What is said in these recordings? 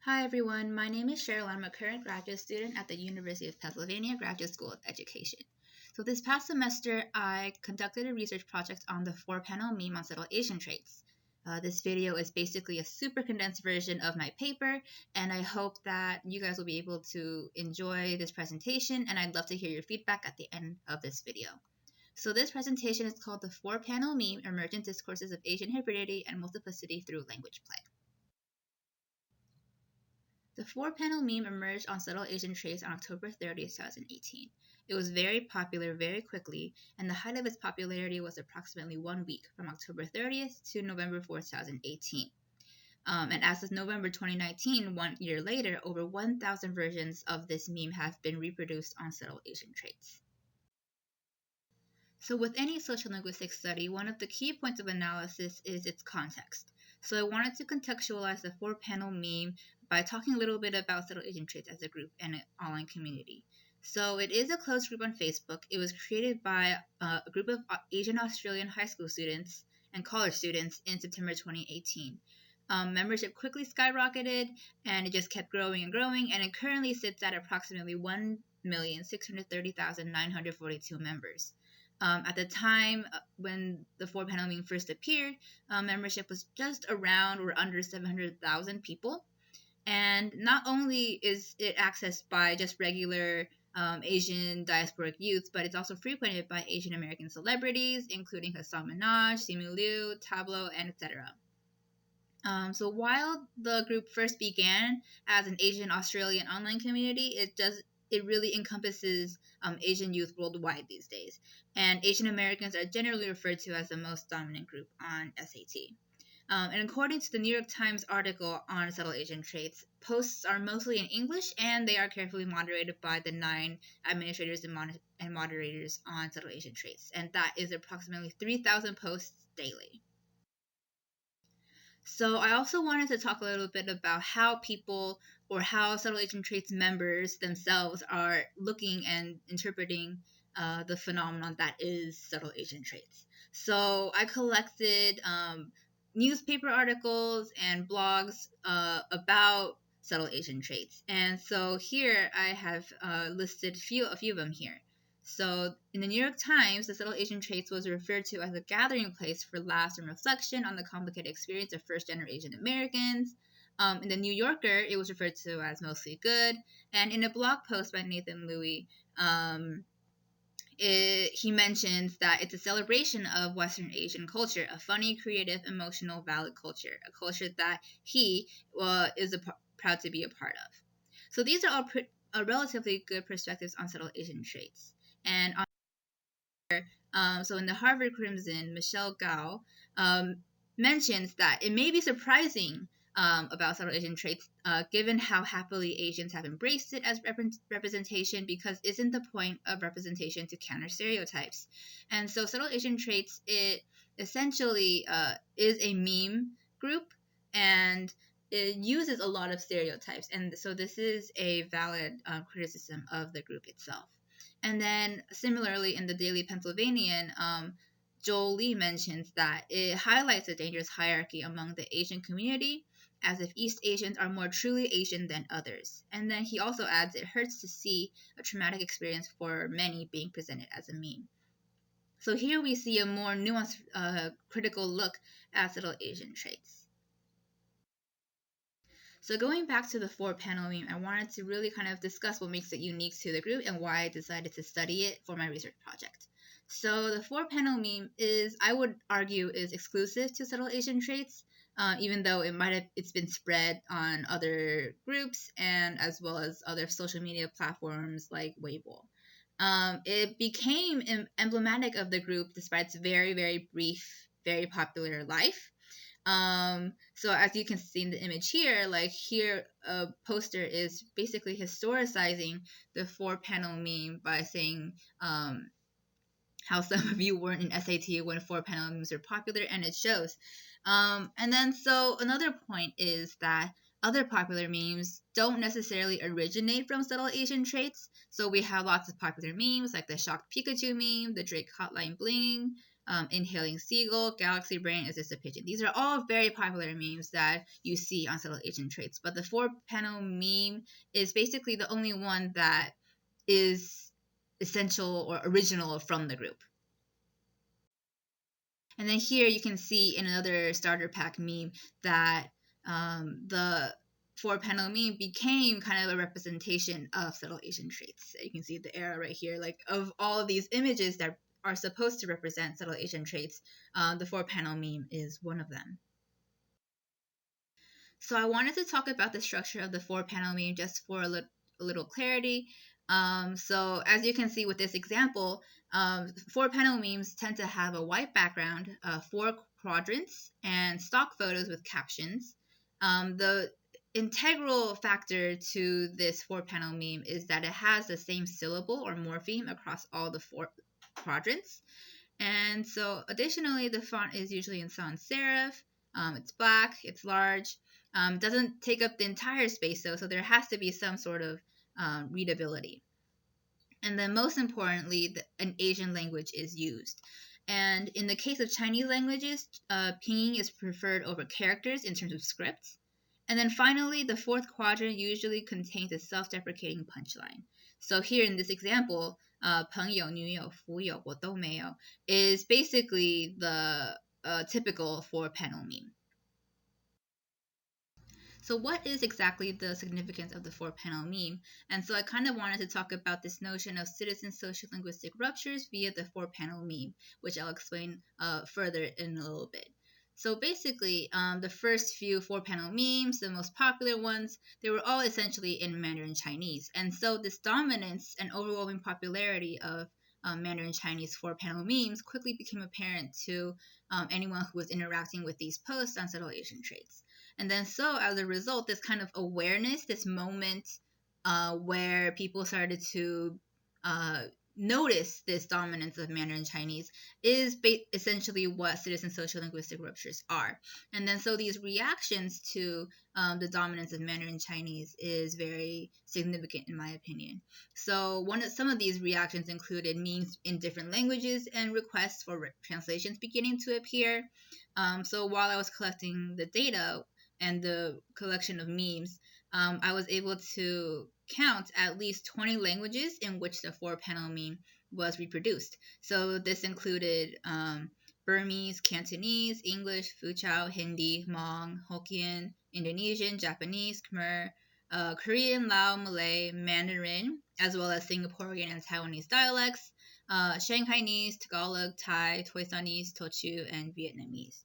Hi everyone, my name is Cheryl. I'm a current graduate student at the University of Pennsylvania Graduate School of Education. So this past semester, I conducted a research project on the 4-panel meme on subtle Asian traits. This video is basically a super condensed version of my paper, and I hope that you guys will be able to enjoy this presentation, and I'd love to hear your feedback at the end of this video. So this presentation is called the 4-panel meme, Emergent Discourses of Asian Hybridity and Multiplicity through Language Play. The 4-panel meme emerged on Subtle Asian Traits on October 30th, 2018. It was very popular very quickly, and the height of its popularity was approximately 1 week, from October 30th to November 4th, 2018. And as of November 2019, 1 year later, over 1,000 versions of this meme have been reproduced on Subtle Asian Traits. So with any social linguistic study, one of the key points of analysis is its context. So I wanted to contextualize the 4-panel meme by talking a little bit about subtle Asian traits as a group and an online community. So it is a closed group on Facebook. It was created by a group of Asian Australian high school students and college students in September 2018. Membership quickly skyrocketed, and it just kept growing and growing, and it currently sits at approximately 1,630,942 members. At the time when the 4-panel meme first appeared, membership was just around or under 700,000 people. And not only is it accessed by just regular Asian diasporic youth, but it's also frequented by Asian American celebrities, including Hassan Minaj, Simu Liu, Tableau, and etc. So while the group first began as an Asian Australian online community, it really encompasses Asian youth worldwide these days, and Asian Americans are generally referred to as the most dominant group on SAT. And according to the New York Times article on subtle Asian traits, posts are mostly in English, and they are carefully moderated by the 9 administrators and moderators on subtle Asian traits, and that is approximately 3,000 posts daily. So I also wanted to talk a little bit about how people or how subtle Asian traits members themselves are looking and interpreting the phenomenon that is subtle Asian traits. So I collected newspaper articles and blogs about subtle Asian traits. And so here I have listed a few of them here. So, in the New York Times, the subtle Asian traits was referred to as a gathering place for laughs and reflection on the complicated experience of first-generation Americans. In the New Yorker, it was referred to as mostly good. And in a blog post by Nathan Louie, he mentions that it's a celebration of Western Asian culture, a funny, creative, emotional, valid culture, a culture that he is proud to be a part of. So these are all relatively good perspectives on subtle Asian traits. And so in the Harvard Crimson, Michelle Gao mentions that it may be surprising about subtle Asian traits, given how happily Asians have embraced it as representation, because isn't the point of representation to counter stereotypes? And so subtle Asian traits, it essentially is a meme group, and it uses a lot of stereotypes. And so this is a valid criticism of the group itself. And then similarly in the Daily Pennsylvanian, Joel Lee mentions that it highlights a dangerous hierarchy among the Asian community, as if East Asians are more truly Asian than others. And then he also adds it hurts to see a traumatic experience for many being presented as a meme. So here we see a more nuanced, critical look at subtle Asian traits. So going back to the 4-panel meme, I wanted to really kind of discuss what makes it unique to the group and why I decided to study it for my research project. So the 4-panel meme I would argue, is exclusive to subtle Asian traits, even though it's been spread on other groups and as well as other social media platforms like Weibo. It became emblematic of the group despite its very, very brief, very popular life. So as you can see in the image here, like here, a poster is basically historicizing the 4-panel meme by saying how some of you weren't in SAT when 4-panel memes were popular, and it shows. And then so another point is that other popular memes don't necessarily originate from subtle Asian traits. So we have lots of popular memes like the shocked Pikachu meme, the Drake hotline bling, inhaling seagull, galaxy brain, is this a pigeon? These are all very popular memes that you see on subtle Asian traits. But the 4-panel meme is basically the only one that is essential or original from the group. And then here you can see in another starter pack meme that the 4-panel meme became kind of a representation of subtle Asian traits. You can see the arrow right here, like of all of these images that are supposed to represent subtle Asian traits, the 4-panel meme is one of them. So I wanted to talk about the structure of the 4-panel meme just for a little clarity. So as you can see with this example, 4-panel memes tend to have a white background, 4 quadrants, and stock photos with captions. The integral factor to this 4-panel meme is that it has the same syllable or morpheme across all the 4 quadrants. And so additionally, the font is usually in sans serif. It's black, it's large. It doesn't take up the entire space though, so there has to be some sort of readability. And then most importantly, an Asian language is used. And in the case of Chinese languages, pinyin is preferred over characters in terms of scripts. And then finally, the 4th quadrant usually contains a self-deprecating punchline. So here in this example, 朋友,女友,富有,我都没有 is basically the typical 4-panel meme. So what is exactly the significance of the 4-panel meme? And so I kind of wanted to talk about this notion of citizen social linguistic ruptures via the 4-panel meme, which I'll explain further in a little bit. So basically, the first few 4-panel memes, the most popular ones, they were all essentially in Mandarin Chinese. And so this dominance and overwhelming popularity of Mandarin Chinese 4-panel memes quickly became apparent to anyone who was interacting with these posts on subtle Asian traits. And then so as a result, this kind of awareness, this moment where people started to notice this dominance of Mandarin Chinese is essentially what citizen social linguistic ruptures are. And then so these reactions to the dominance of Mandarin Chinese is very significant in my opinion. So some of these reactions included memes in different languages and requests for translations beginning to appear. So while I was collecting the data and the collection of memes, I was able to count at least 20 languages in which the 4-panel meme was reproduced. So this included Burmese, Cantonese, English, Fuzhou, Hindi, Hmong, Hokkien, Indonesian, Japanese, Khmer, Korean, Lao, Malay, Mandarin, as well as Singaporean and Taiwanese dialects, Shanghainese, Tagalog, Thai, Toisanese, Teochew, and Vietnamese.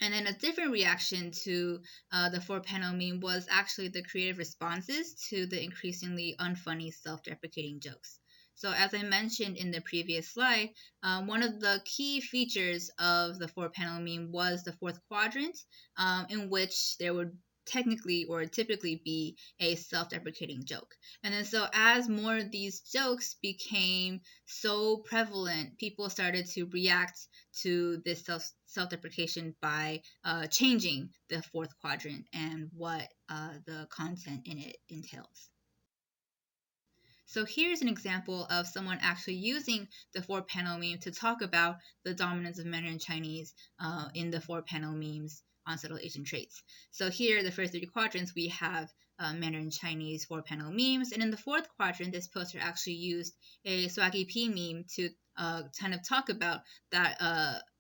And then a different reaction to the 4-panel meme was actually the creative responses to the increasingly unfunny self-deprecating jokes. So as I mentioned in the previous slide, one of the key features of the 4-panel meme was the 4th quadrant, in which there would technically or typically be a self-deprecating joke. And then so as more of these jokes became so prevalent, people started to react to this self-deprecation by changing the 4th quadrant and what the content in it entails. So here's an example of someone actually using the 4-panel meme to talk about the dominance of Mandarin Chinese in the 4-panel memes on subtle Asian traits. So here, the first 3 quadrants, we have Mandarin Chinese 4-panel memes, and in the 4th quadrant, this poster actually used a Swaggy P meme to kind of talk about that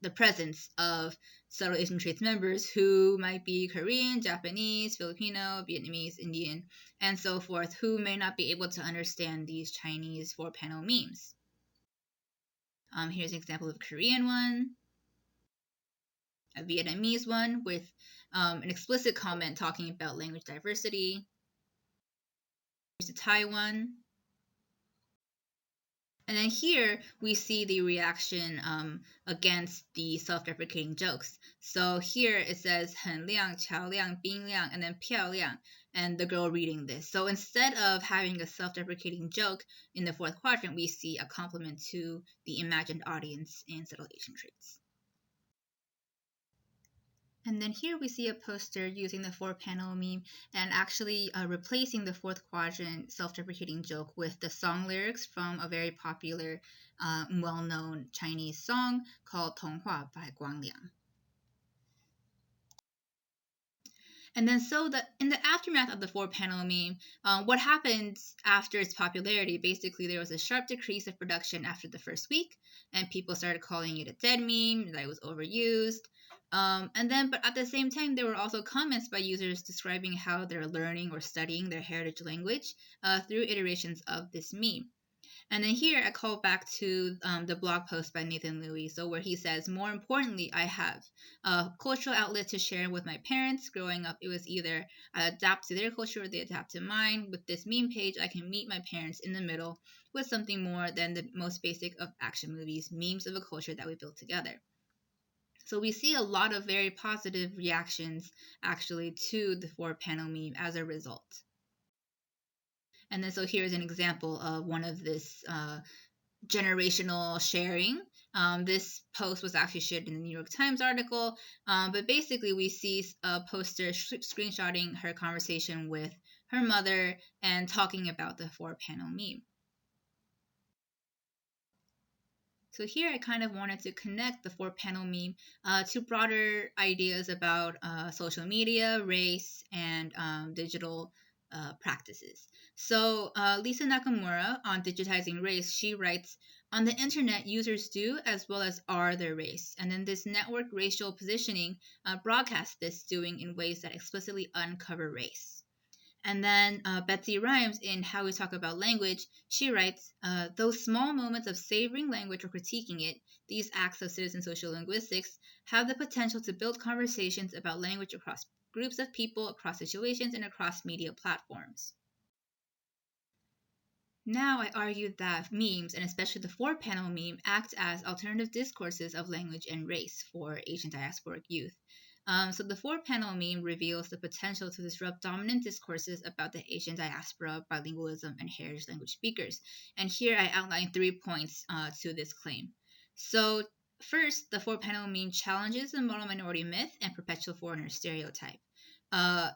the presence of subtle Asian traits members who might be Korean, Japanese, Filipino, Vietnamese, Indian, and so forth, who may not be able to understand these Chinese 4-panel memes. Here's an example of a Korean one, a Vietnamese one with an explicit comment talking about language diversity. Here's a Thai one. And then here we see the reaction against the self-deprecating jokes. So here it says 很亮,超亮,冰亮, and then 漂亮, and the girl reading this. So instead of having a self-deprecating joke in the 4th quadrant, we see a compliment to the imagined audience in subtle Asian traits. And then here we see a poster using the 4-panel meme and actually replacing the fourth quadrant self-deprecating joke with the song lyrics from a very popular, well-known Chinese song called 童话 by Guang Liang. And then so in the aftermath of the 4-panel meme, what happened after its popularity, basically there was a sharp decrease of production after the first week, and people started calling it a dead meme, that it was overused. But at the same time, there were also comments by users describing how they're learning or studying their heritage language through iterations of this meme. And then here I call back to the blog post by Nathan Louie, so where he says, more importantly, I have a cultural outlet to share with my parents. Growing up, it was either I adapt to their culture or they adapt to mine. With this meme page, I can meet my parents in the middle with something more than the most basic of action movies, memes of a culture that we built together. So we see a lot of very positive reactions actually to the 4-panel meme as a result. And then so here's an example of one of this generational sharing. This post was actually shared in the New York Times article, but basically we see a poster screenshotting her conversation with her mother and talking about the 4-panel meme. So here I kind of wanted to connect the 4-panel meme to broader ideas about social media, race, and digital practices. So Lisa Nakamura on Digitizing Race, she writes, on the internet, users do as well as are their race. And then this network racial positioning broadcasts this doing in ways that explicitly uncover race. And then Betsy Rhymes, in How We Talk About Language, she writes, those small moments of savoring language or critiquing it, these acts of citizen social linguistics, have the potential to build conversations about language across groups of people, across situations, and across media platforms. Now I argue that memes, and especially the 4-panel meme, act as alternative discourses of language and race for Asian diasporic youth. So the 4-panel meme reveals the potential to disrupt dominant discourses about the Asian diaspora, bilingualism, and heritage language speakers. And here I outline 3 points to this claim. So first, the 4-panel meme challenges the model minority myth and perpetual foreigner stereotype.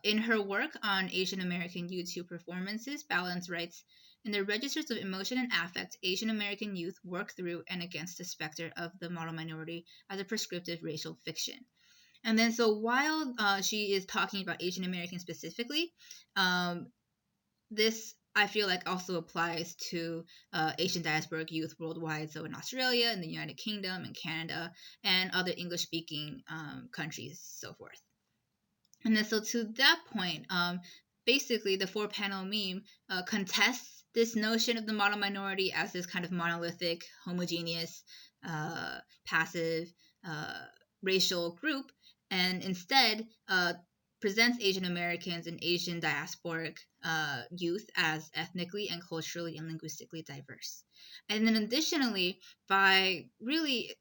In her work on Asian American YouTube performances, Balance writes, in the registers of emotion and affect, Asian American youth work through and against the specter of the model minority as a prescriptive racial fiction. And then so while she is talking about Asian Americans specifically, this I feel like also applies to Asian diasporic youth worldwide, so in Australia, in the United Kingdom, in Canada, and other English-speaking countries, so forth. And then so to that point, basically the 4-panel meme contests this notion of the model minority as this kind of monolithic, homogeneous, passive, racial group, and instead presents Asian Americans and Asian diasporic youth as ethnically and culturally and linguistically diverse. And then additionally, by really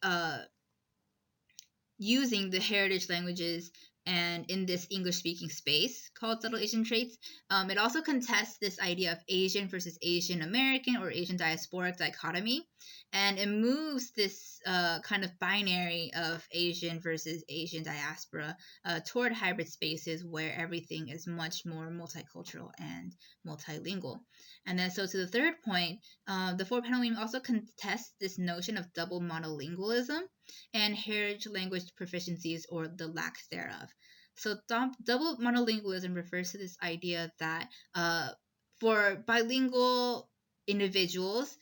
using the heritage languages and in this English-speaking space called Subtle Asian Traits, it also contests this idea of Asian versus Asian American or Asian diasporic dichotomy, and it moves this kind of binary of Asian versus Asian diaspora toward hybrid spaces where everything is much more multicultural and multilingual. And then so to the third point, the 4-panel meme also contests this notion of double monolingualism and heritage language proficiencies or the lack thereof. So double monolingualism refers to this idea that for bilingual individuals,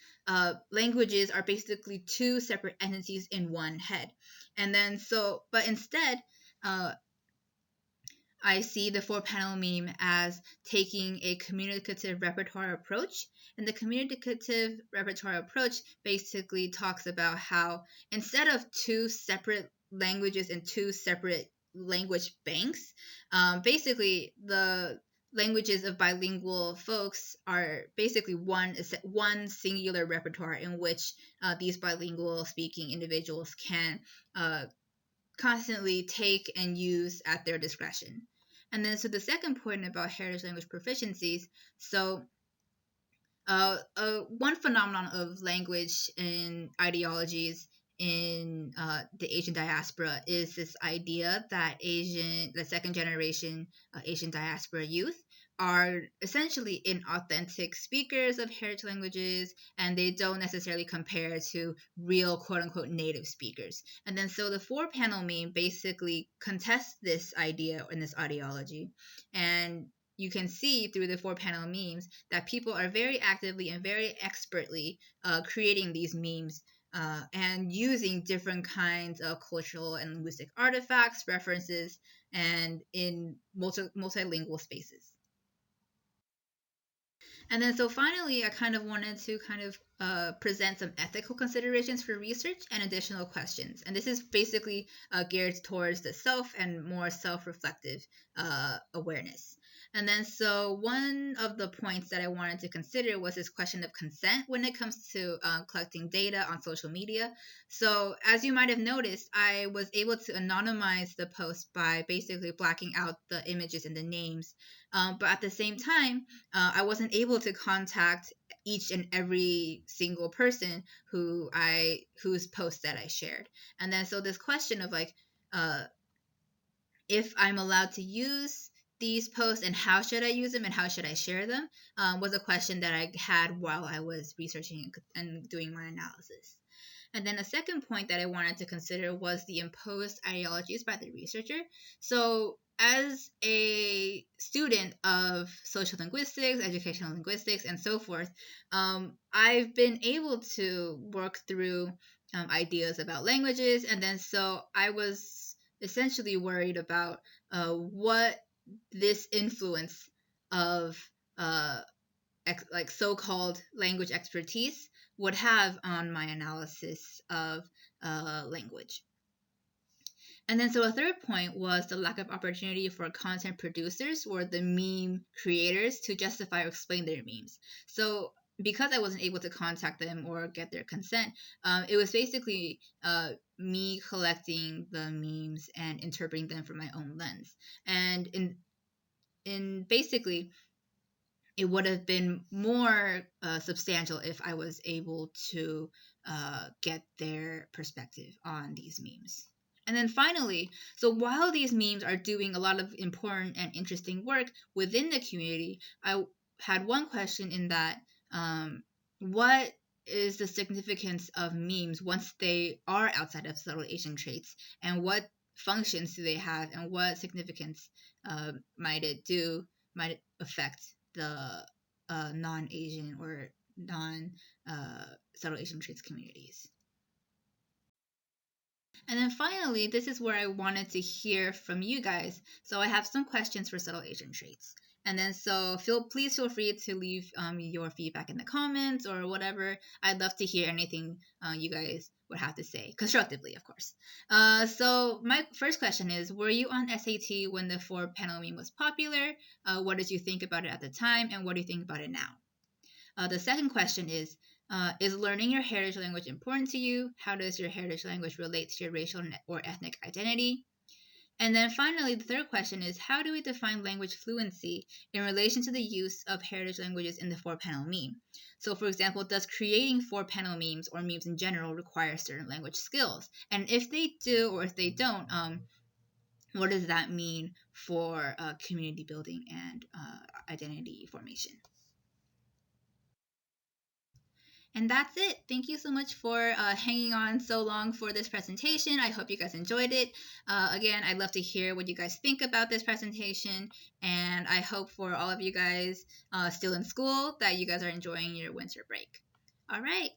languages are basically two separate entities in one head. And then so, but instead, I see the 4-panel meme as taking a communicative repertoire approach. And the communicative repertoire approach basically talks about how instead of two separate languages and two separate language banks, basically the languages of bilingual folks are basically one singular repertoire in which these bilingual speaking individuals can constantly take and use at their discretion. And then so the second point about heritage language proficiencies, so one phenomenon of language and ideologies in the Asian diaspora is this idea that the second generation Asian diaspora youth are essentially inauthentic speakers of heritage languages, and they don't necessarily compare to real quote unquote native speakers. And then so the 4-panel meme basically contests this idea and this ideology. And you can see through the 4-panel memes that people are very actively and very expertly creating these memes and using different kinds of cultural and linguistic artifacts, references, and in multilingual spaces. And then so finally, I kind of wanted to present some ethical considerations for research and additional questions. And this is basically geared towards the self and more self-reflective awareness. And then so one of the points that I wanted to consider was this question of consent when it comes to collecting data on social media. So as you might have noticed, I was able to anonymize the post by basically blacking out the images and the names. But at the same time, I wasn't able to contact each and every single person whose post that I shared. And then so this question of if I'm allowed to use these posts and how should I use them and how should I share them was a question that I had while I was researching and doing my analysis. And then a second point that I wanted to consider was the imposed ideologies by the researcher. So as a student of social linguistics, educational linguistics, and so forth, I've been able to work through ideas about languages. And then so I was essentially worried about what this influence of so-called language expertise would have on my analysis of language. And then so a third point was the lack of opportunity for content producers or the meme creators to justify or explain their memes. So because I wasn't able to contact them or get their consent, it was basically me collecting the memes and interpreting them from my own lens. And in basically, it would have been more substantial if I was able to get their perspective on these memes. And then finally, so while these memes are doing a lot of important and interesting work within the community, I had one question in that what is the significance of memes once they are outside of subtle Asian traits, and what functions do they have, and what significance might it affect the non-Asian or non-subtle Asian traits communities. And then finally, this is where I wanted to hear from you guys. So I have some questions for subtle Asian traits. And then so please feel free to leave your feedback in the comments or whatever. I'd love to hear anything you guys would have to say, constructively, of course. So my first question is, were you on SAT when the 4-panel meme was popular? What did you think about it at the time, and what do you think about it now? The second question is learning your heritage language important to you? How does your heritage language relate to your racial or ethnic identity? And then finally, the third question is, how do we define language fluency in relation to the use of heritage languages in the 4-panel meme? So for example, does creating 4-panel memes or memes in general require certain language skills? And if they do or if they don't, what does that mean for community building and identity formation? And that's it. Thank you so much for hanging on so long for this presentation. I hope you guys enjoyed it. Again, I'd love to hear what you guys think about this presentation. And I hope for all of you guys still in school that you guys are enjoying your winter break. All right.